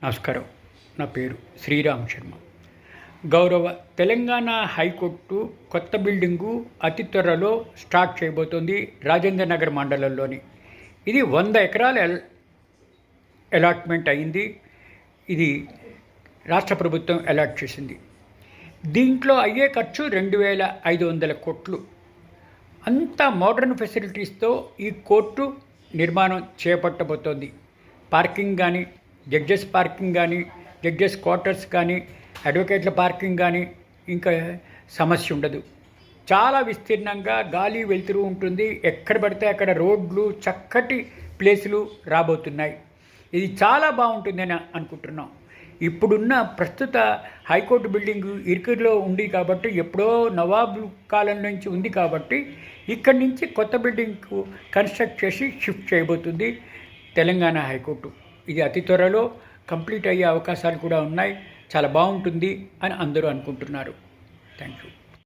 నమస్కారం. నా పేరు శ్రీరామ్ శర్మ. గౌరవ తెలంగాణ హైకోర్టు కొత్త బిల్డింగు అతి త్వరలో స్టార్ట్ చేయబోతోంది రాజేంద్ర నగర్ మండలంలోని. ఇది 100 ఎకరాల అలాట్మెంట్ అయింది. ఇది రాష్ట్ర ప్రభుత్వం అలాట్ చేసింది. దీంట్లో అయ్యే ఖర్చు 2500 కోట్లు. అంత మోడర్న్ ఫెసిలిటీస్తో ఈ కోర్టు నిర్మాణం చేపట్టబోతోంది. పార్కింగ్ కానీ, జడ్జెస్ పార్కింగ్ కానీ, జడ్జెస్ క్వార్టర్స్ కానీ, అడ్వకేట్ల పార్కింగ్ కానీ ఇంకా సమస్య ఉండదు. చాలా విస్తీర్ణంగా గాలి వెలుతురు ఉంటుంది. ఎక్కడ పడితే అక్కడ రోడ్లు, చక్కటి ప్లేసులు రాబోతున్నాయి. ఇది చాలా బాగుంటుందని అనుకుంటున్నాం. ఇప్పుడున్న ప్రస్తుత హైకోర్టు బిల్డింగ్ ఇరుకులో ఉంది కాబట్టి, ఎప్పుడో నవాబు కాలం నుంచి ఉంది కాబట్టి, ఇక్కడి నుంచి కొత్త బిల్డింగ్కు కన్స్ట్రక్ట్ చేసి షిఫ్ట్ చేయబోతుంది తెలంగాణ హైకోర్టు. ఇది అతి త్వరలో కంప్లీట్ అయ్యే అవకాశాలు కూడా ఉన్నాయి. చాలా బాగుంటుంది అని అందరూ అనుకుంటున్నారు. Thank you.